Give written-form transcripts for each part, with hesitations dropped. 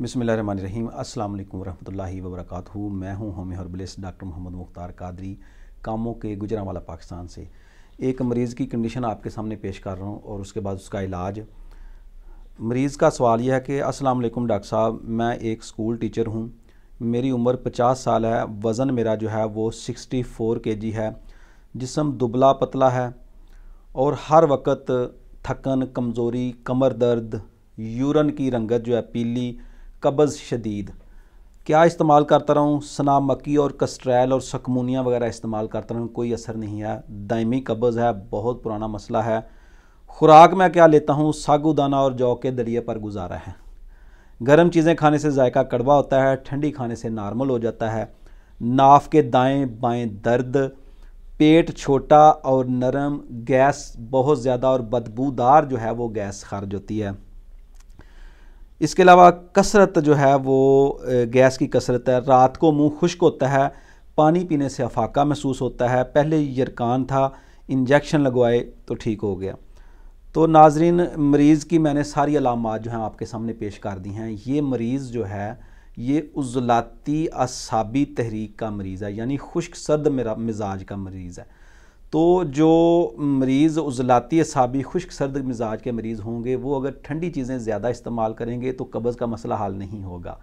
बिस्मिल्लाहिर्रहमानिर्रहीम। अस्सलाम वालेकुम वरहमतुल्लाहि वबरकातुहू। मैं हूं होमी हर्बलिस्ट डॉक्टर मोहम्मद मुख्तार कादरी, कामों के गुजरांवाला पाकिस्तान से। एक मरीज़ की कंडीशन आपके सामने पेश कर रहा हूं और उसके बाद उसका इलाज। मरीज़ का सवाल यह है कि अस्सलाम वालेकुम डॉक्टर साहब, मैं एक स्कूल टीचर हूं, मेरी उम्र 50 साल है, वज़न मेरा जो है वो 64 kg है, जिस्म दुबला पतला है और हर वक्त थकन, कमज़ोरी, कमर दर्द, यूरन की रंगत जो है पीली, कब्ज़ शदीद। क्या इस्तेमाल करता रहूँ? सना मक्की और कस्ट्रैल और सकमूनिया वगैरह इस्तेमाल करता रहूँ, कोई असर नहीं है। दायमी कब्ज़ है, बहुत पुराना मसला है। खुराक में क्या लेता हूँ? सागुदाना और जौ के दलिए पर गुजारा है। गर्म चीज़ें खाने से जायका कड़वा होता है, ठंडी खाने से नॉर्मल हो जाता है। नाफ के दाएं बाएं दर्द, पेट छोटा और नरम, गैस बहुत ज़्यादा और बदबूदार जो है वो गैस खारिज होती है। इसके अलावा कसरत जो है वो गैस की कसरत है। रात को मुंह खुश्क होता है, पानी पीने से अफाका महसूस होता है। पहले यरकान था, इंजेक्शन लगवाए तो ठीक हो गया। तो नाजरीन, मरीज़ की मैंने सारी अलामात जो हैं आपके सामने पेश कर दी हैं। ये मरीज़ जो है ये उज़लाती असाबी तहरीक का मरीज़ है, यानी खुश्क सर्द मिजाज का मरीज़ है। तो जो मरीज़ उज़लाती असाबी खुश्क सर्द मिजाज के मरीज़ होंगे वो अगर ठंडी चीज़ें ज़्यादा इस्तेमाल करेंगे तो कब्ज़ का मसला हल नहीं होगा,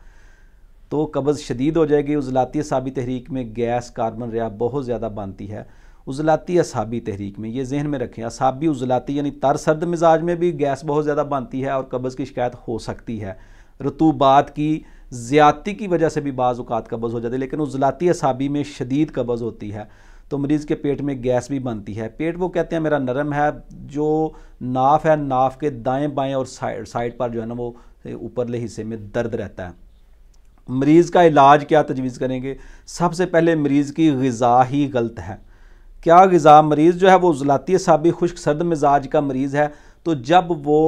तो कब्ज़ शदीद हो जाएगी। उज़लाती असाबी तहरीक में गैस, कार्बन रिया बहुत ज़्यादा बनती है। उज़लाती असाबी तहरीक में ये जहन में रखें, असाबी उज़लाती यानी तर सर्द मिजाज में भी गैस बहुत ज़्यादा बनती है और कब्ज़ की शिकायत हो सकती है। रतूबात की ज़्यादती की वजह से भी बाज़ औक़ात कब्ज़ हो जाती है, लेकिन उज़लाती असाबी में शदीद कब्ज़ होती है तो मरीज़ के पेट में गैस भी बनती है। पेट वो कहते हैं मेरा नरम है, जो नाफ है नाफ के दाएं बाएं और साइड पर जो है ना वो ऊपरले हिस्से में दर्द रहता है। मरीज़ का इलाज क्या तजवीज़ करेंगे? सबसे पहले मरीज़ की ग़िज़ा ही गलत है। क्या ग़िज़ा? मरीज़ जो है वो उज़लाती असाबी खुश्क सर्द मिजाज का मरीज़ है, तो जब वो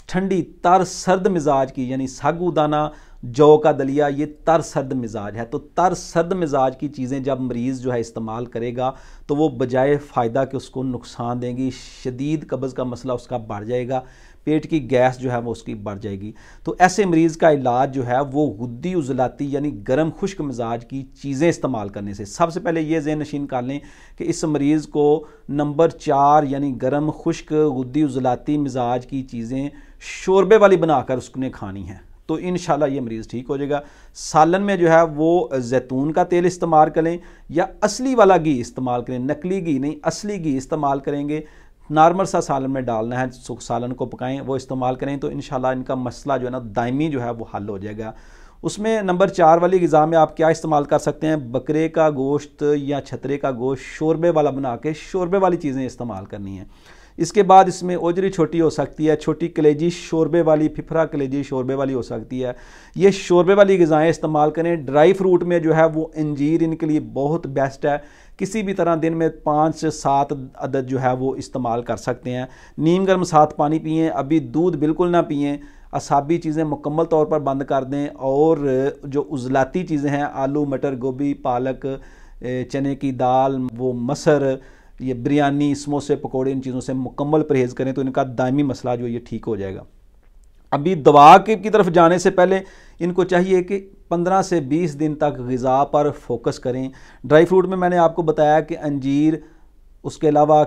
ठंडी तर सर्द मिजाज की यानी सागुदाना, जौ का दलिया, ये तर सर्द मिजाज है, तो तर सर्द मिजाज की चीज़ें जब मरीज़ जो है इस्तेमाल करेगा तो वो बजाय फ़ायदा के उसको नुकसान देंगी। शदीद कब्ज़ का मसला उसका बढ़ जाएगा, पेट की गैस जो है वो उसकी बढ़ जाएगी। तो ऐसे मरीज़ का इलाज जो है वो गुद्दी उज़लाती यानी गर्म खुश्क मिजाज की चीज़ें इस्तेमाल करने से। सबसे पहले ये ज़हन नशीन कर लें कि इस मरीज़ को नंबर 4 यानी गर्म खुश्क गुद्दी उज़लाती मिजाज की चीज़ें शोरबे वाली बनाकर उसने खानी है, तो इंशाल्लाह ये मरीज़ ठीक हो जाएगा। सालन में जो है वो जैतून का तेल इस्तेमाल करें या असली वाला घी इस्तेमाल करें, नकली घी नहीं, असली घी इस्तेमाल करेंगे। नॉर्मल सा सालन में डालना है, सालन को पकाएं, वो इस्तेमाल करें तो इंशाल्लाह इनका मसला जो है ना दायमी जो है वो हल हो जाएगा। उसमें नंबर 4 वाली ग़िज़ा में आप क्या इस्तेमाल कर सकते हैं? बकरे का गोश्त या छतरे का गोश्त शोरबे वाला बना के शोरबे वाली चीज़ें इस्तेमाल करनी है। इसके बाद इसमें ओजरी छोटी हो सकती है, छोटी कलेजी शोरबे वाली, फिफरा कलेजी शोरबे वाली हो सकती है। ये शोरबे वाली ग़िज़ाएँ इस्तेमाल करें। ड्राई फ्रूट में जो है वो अंजीर इनके लिए बहुत बेस्ट है। किसी भी तरह दिन में 5 से 7 अदद जो है वो इस्तेमाल कर सकते हैं। नीम गर्म साथ पानी पिएँ, अभी दूध बिल्कुल ना पिएँ। असाबी चीज़ें मुकम्मल तौर पर बंद कर दें और जो उज़लाती चीज़ें हैं आलू, मटर, गोभी, पालक, चने की दाल, वो मसर, ये बिरयानी, समोसे, पकोड़े, इन चीज़ों से मुकम्मल परहेज़ करें तो इनका दायमी मसला जो ये ठीक हो जाएगा। अभी दवा की तरफ जाने से पहले इनको चाहिए कि 15 से 20 दिन तक ग़िज़ा पर फोकस करें। ड्राई फ्रूट में मैंने आपको बताया कि अंजीर, उसके अलावा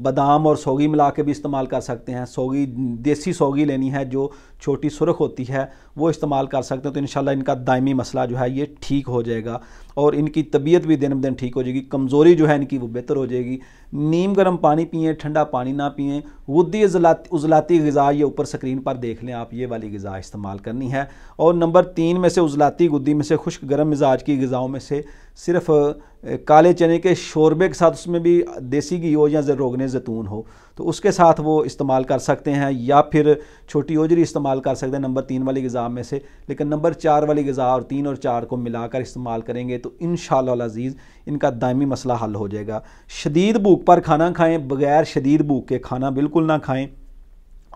बादाम और सौगी मिला के भी इस्तेमाल कर सकते हैं। सौगी, देसी सौगी लेनी है जो छोटी सुरख होती है, वो इस्तेमाल कर सकते हैं तो इंशाल्लाह इनका दायमी मसला जो है ये ठीक हो जाएगा और इनकी तबीयत भी दिन ब दिन ठीक हो जाएगी। कमज़ोरी जो है इनकी वो बेहतर हो जाएगी। नीम गर्म पानी पिएँ, ठंडा पानी ना पिएँ। गुद्दी उज़लाती ग़िज़ा ये ऊपर स्क्रीन पर देख लें आप, ये वाली ग़िज़ा इस्तेमाल करनी है। और नंबर 3 में से उज़लाती गुद्दी में से खुश्क गर्म मिजाज की ग़िज़ाओं में से सिर्फ काले चने के शोरबे के साथ, उसमें भी देसी घी हो या रोगने ज़ैतून हो तो उसके साथ वो इस्तेमाल कर सकते हैं, या फिर छोटी ओजरी इस्तेमाल कर सकते हैं नंबर 3 वाली ग़िज़ा में से। लेकिन नंबर 4 वाली ग़िज़ा और 3 और 4 को मिलाकर इस्तेमाल करेंगे तो इंशाअल्लाह अज़ीज़ इनका दायमी मसला हल हो जाएगा। शदीद भूख पर खाना खाएँ, बग़ैर शदीद भूख के खाना बिल्कुल ना खाएँ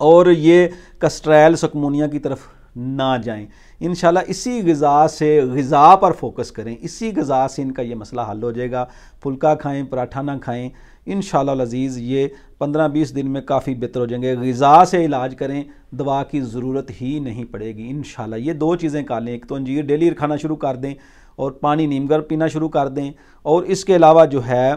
और ये कस्ट्रैल, सकमूनिया की तरफ ना जाएं। इंशाल्लाह इसी ग़िज़ा से, ग़िज़ा पर फोकस करें, इसी ग़िज़ा से इनका ये मसला हल हो जाएगा। फुल्का खाएं, पराठा ना खाएं, इंशाल्लाह अज़ीज़ ये 15-20 दिन में काफ़ी बेहतर हो जाएंगे। ग़िज़ा से इलाज करें, दवा की ज़रूरत ही नहीं पड़ेगी इंशाल्लाह। ये 2 चीज़ें कर लें, एक तो अंजीर डेली खाना शुरू कर दें और पानी नीम गर्म पीना शुरू कर दें, और इसके अलावा जो है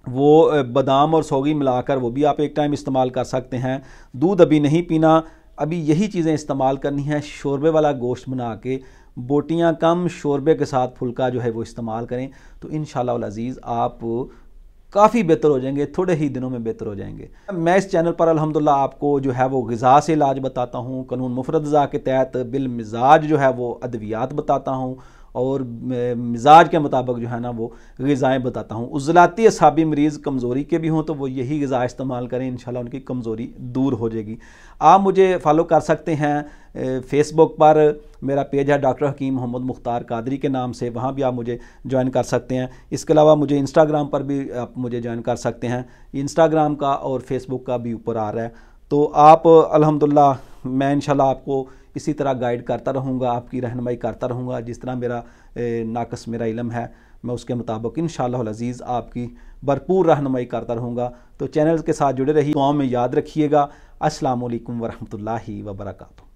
वो बादाम और सौगी मिलाकर वो भी आप एक टाइम इस्तेमाल कर सकते हैं। दूध अभी नहीं पीना, अभी यही चीज़ें इस्तेमाल करनी है। शोरबे वाला गोश्त बना के, बोटियां कम, शोरबे के साथ फुल्का जो है वो इस्तेमाल करें, तो इंशाल्लाह अज़ीज़ आप काफ़ी बेहतर हो जाएंगे, थोड़े ही दिनों में बेहतर हो जाएंगे। मैं इस चैनल पर अल्हम्दुलिल्लाह आपको जो है वो ग़िज़ा से इलाज बताता हूँ, कानून मुफ़रद ग़िज़ा के तहत बिल मिजाज जो है वो अद्वियात बताता हूँ, और मिजाज के मुताबिक जो है ना वो ग़िज़ाएँ बताता हूँ। उज़लाती असाबी मरीज़ कमज़ोरी के भी हों तो वो यही ग़िज़ा इस्तेमाल करें, इंशाल्लाह उनकी कमज़ोरी दूर हो जाएगी। आप मुझे फॉलो कर सकते हैं फेसबुक पर, मेरा पेज है डॉक्टर हकीम मोहम्मद मुख्तार कादरी के नाम से, वहाँ भी आप मुझे ज्वाइन कर सकते हैं। इसके अलावा मुझे इंस्टाग्राम पर भी आप मुझे ज्वाइन कर सकते हैं, इंस्टाग्राम का और फेसबुक का भी ऊपर आ रहा है। तो आप अल्हम्दुलिल्लाह, मैं इंशाल्लाह आपको इसी तरह गाइड करता रहूँगा, आपकी रहनुमाई करता रहूँगा। जिस तरह मेरा नाकस मेरा इल्म है, मैं उसके मुताबिक इंशाअल्लाह अज़ीज़ आपकी भरपूर रहनुमाई करता रहूँगा। तो चैनल के साथ जुड़े रहिए, दुआओं में याद रखिएगा। अस्सलामु अलैकुम वरहमतुल्लाहि वबरकातुहू।